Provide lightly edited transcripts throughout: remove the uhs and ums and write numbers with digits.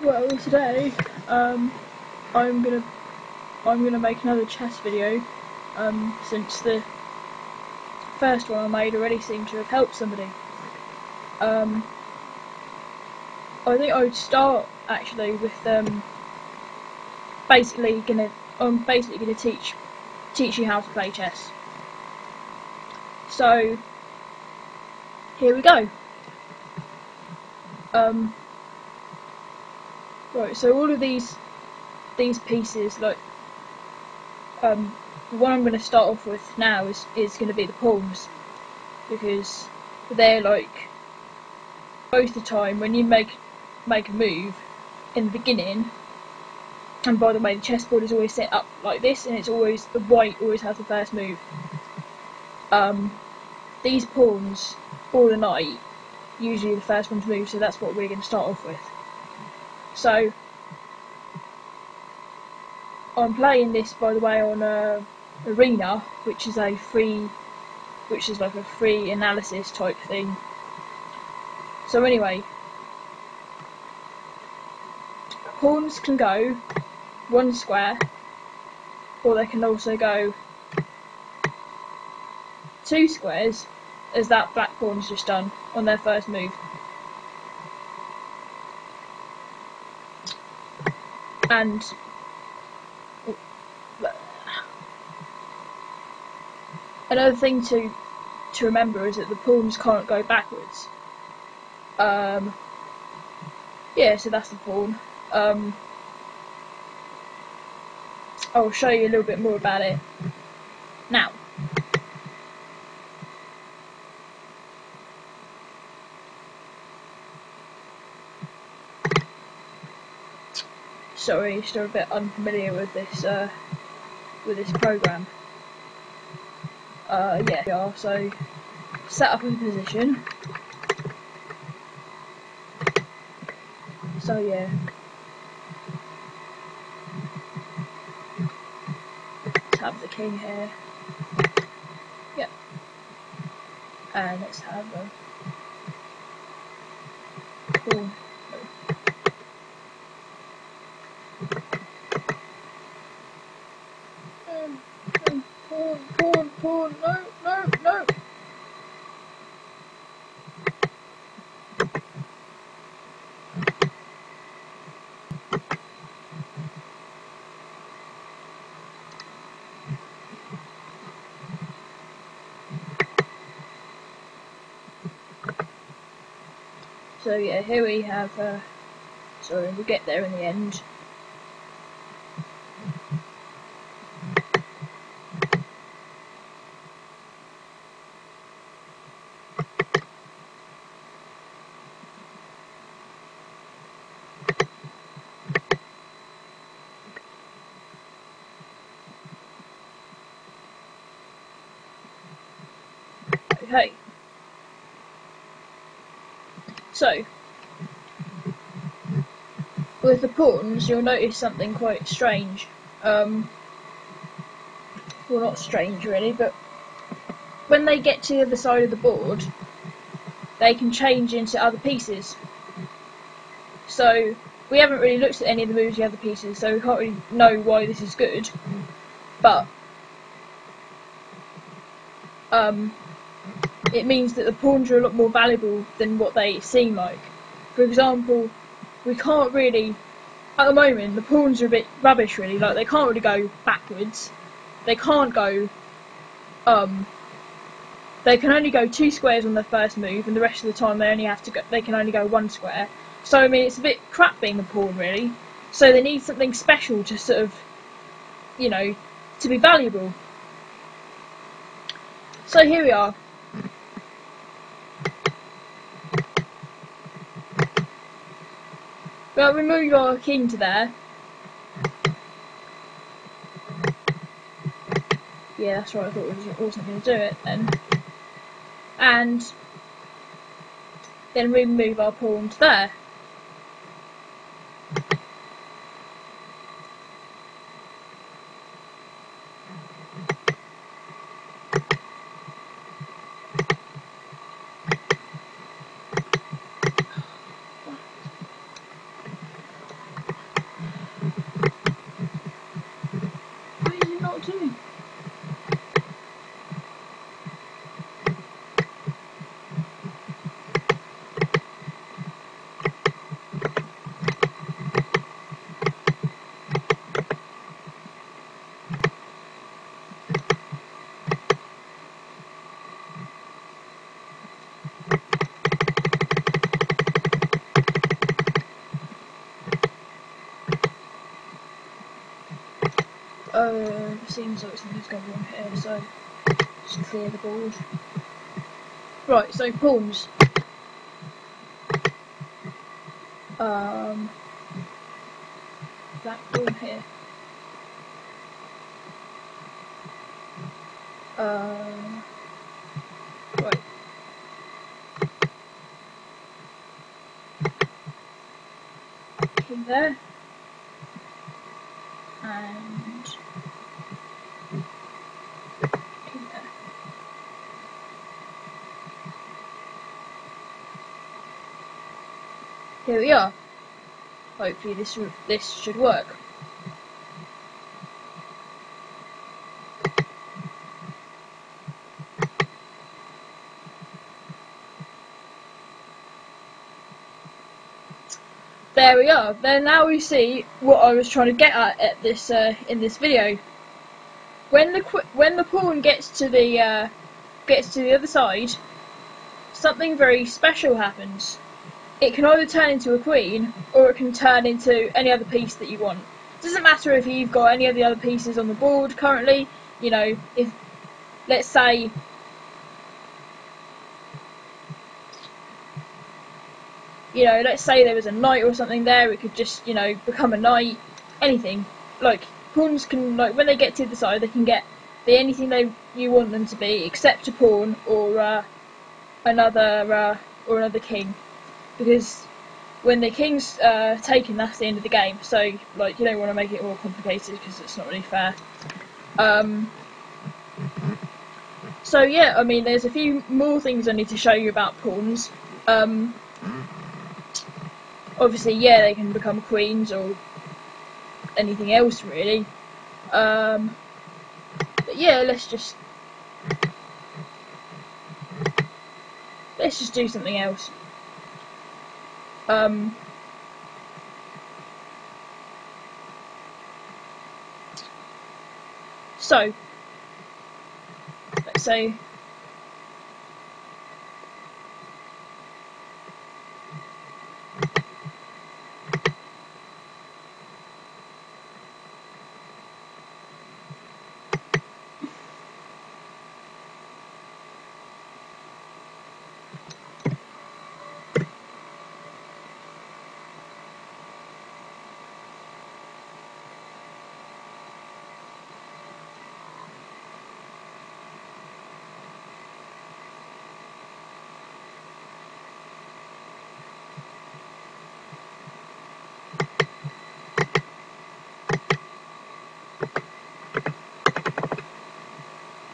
Well, today, I'm gonna make another chess video, since the first one I made already seemed to have helped somebody. I think I would start actually with I'm basically gonna teach you how to play chess. So here we go. Right, so all of these pieces, like the one I'm going to start off with now is going to be the pawns, because they're like, most of the time when you make a move in the beginning, and by the way the chessboard is always set up like this, and it's always, the white always has the first move. These pawns, all the knight, usually the first one to move, so that's what we're going to start off with. So I'm playing this, by the way, on Arena, which is like a free analysis type thing. So anyway, pawns can go one square, or they can also go 2 squares, as that black pawn's just done on their first move. And another thing to remember is that the pawns can't go backwards. Yeah, so that's the pawn. I'll show you a little bit more about it now. Sorry, still a bit unfamiliar with this program. Yeah, we are. So set up in position. So yeah. Let's have the king here. Yep. And let's have a pawn. Pawn, no. So yeah, here we have, sorry, we'll get there in the end. Okay. So, with the pawns, you'll notice something quite strange. Well, not strange really, but when they get to the other side of the board, they can change into other pieces. So, we haven't really looked at any of the moves of the other pieces, so we can't really know why this is good. But, it means that the pawns are a lot more valuable than what they seem like. For example, we can't really, at the moment, the pawns are a bit rubbish really, like they can't really go backwards. They can't go, they can only go 2 squares on their first move, and the rest of the time they can only go 1 square. So I mean, it's a bit crap being a pawn really. So they need something special to sort of, you know, to be valuable. So here we are. Well, we move our king to there. Yeah, that's right, I thought it wasn't going to do it then. And then we move our pawn to there. Seems like something's going wrong here, so just clear the board. Right, so pawns. Black pawn here. Right. King there. And king there. Here we are. Hopefully this should work. There we are. Then now we see what I was trying to get at this in this video. When the pawn gets to the other side, something very special happens. It can either turn into a queen, or it can turn into any other piece that you want. It doesn't matter if you've got any of the other pieces on the board currently. You know, if let's say there was a knight or something there, it could just, you know, become a knight. Anything. Like, pawns can, like, when they get to the side, they can be anything you want them to be, except a pawn or another king. Because when the king's taken, that's the end of the game. So, like, you don't want to make it more complicated because it's not really fair. So yeah, I mean, there's a few more things I need to show you about pawns. Obviously, yeah, they can become queens or anything else really. But yeah, let's just do something else. So let's say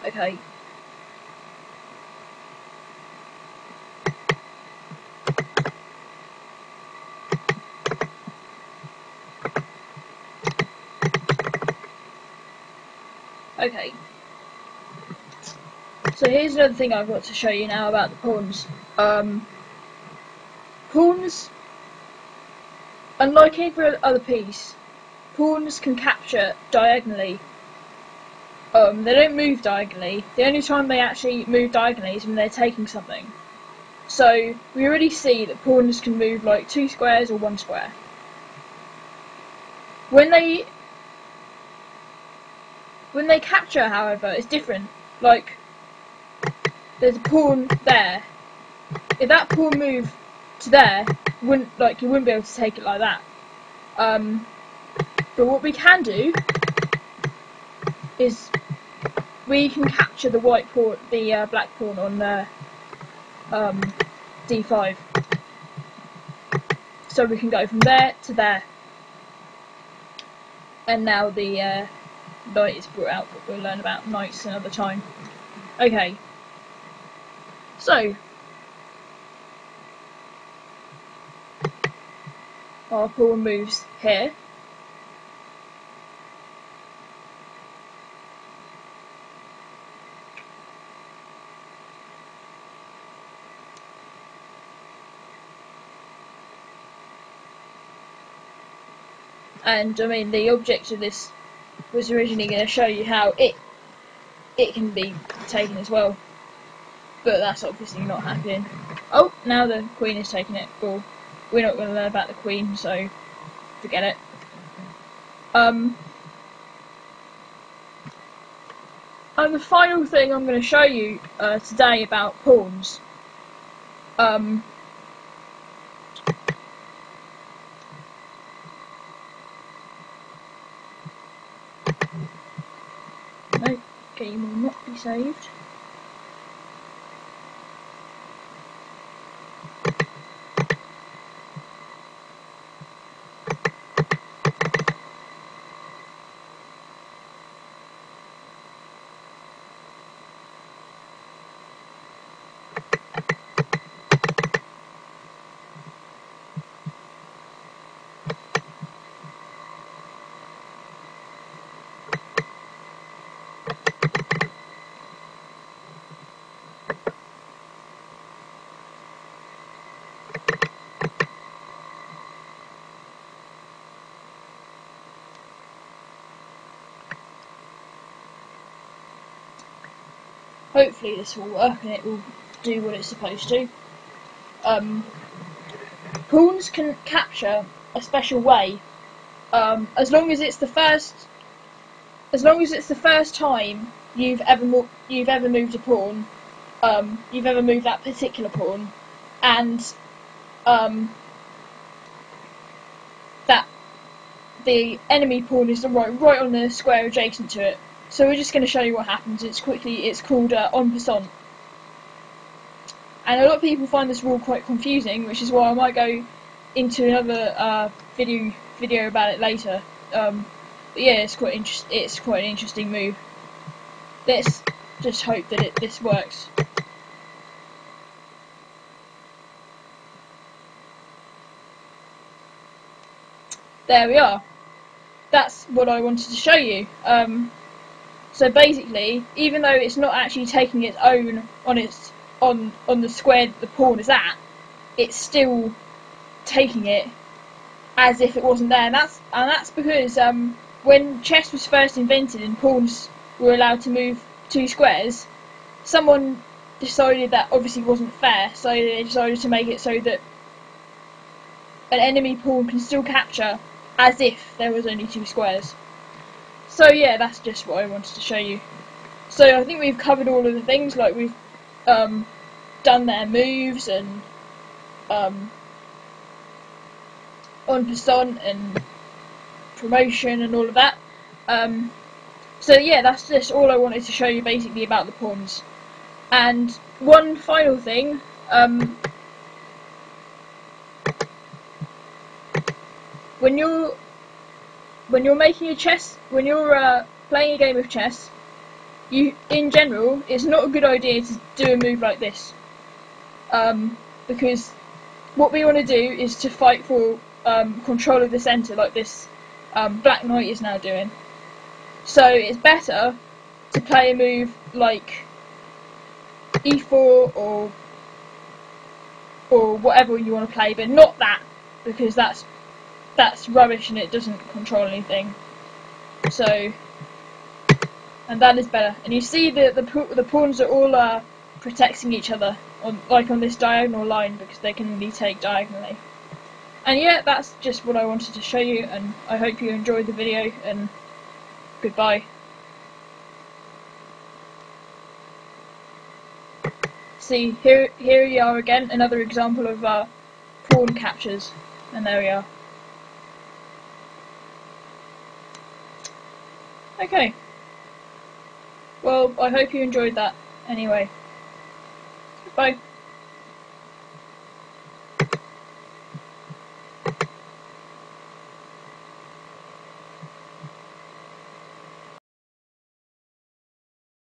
okay. Okay. So here's another thing I've got to show you now about the pawns. Pawns, unlike every other piece, pawns can capture diagonally. They don't move diagonally. The only time they actually move diagonally is when they're taking something. So we already see that pawns can move like 2 squares or 1 square. When they capture, however, it's different. Like, there's a pawn there. If that pawn moved to there, you wouldn't be able to take it like that. But what we can do is we can capture the white pawn, the black pawn on d5. So we can go from there to there. And now the knight is brought out, but we'll learn about knights another time. Okay. So our pawn moves here. And I mean, the object of this was originally going to show you how it can be taken as well, but that's obviously not happening. Oh, now the queen is taking it. Well, we're not going to learn about the queen, so forget it. And the final thing I'm going to show you today about pawns. No, game will not be saved. Hopefully this will work and it will do what it's supposed to. Pawns can capture a special way, as long as it's the first time you've ever moved a pawn, you've ever moved that particular pawn, and that the enemy pawn is right on the square adjacent to it. So we're just going to show you what happens. It's called en passant. And a lot of people find this rule quite confusing, which is why I might go into another video about it later. But yeah, it's quite an interesting move. Let's just hope that this works. There we are. That's what I wanted to show you. So basically, even though it's not actually taking its own on the square that the pawn is at, it's still taking it as if it wasn't there, and that's because when chess was first invented and pawns were allowed to move 2 squares, someone decided that obviously wasn't fair, so they decided to make it so that an enemy pawn can still capture as if there was only 2 squares. So yeah, that's just what I wanted to show you. So I think we've covered all of the things, like we've done their moves and en passant and promotion and all of that. So yeah, that's just all I wanted to show you basically about the pawns. And one final thing, when you're playing a game of chess, in general, it's not a good idea to do a move like this, because what we want to do is to fight for control of the centre, like this Black Knight is now doing. So it's better to play a move like e4 or whatever you want to play, but not that, because that's rubbish and it doesn't control anything. So, and that is better. And you see the pawns are all protecting each other on this diagonal line, because they can only take diagonally. And yeah, that's just what I wanted to show you, and I hope you enjoyed the video, and goodbye. See, here we are again, another example of pawn captures, and there we are. Okay. Well, I hope you enjoyed that anyway. Goodbye.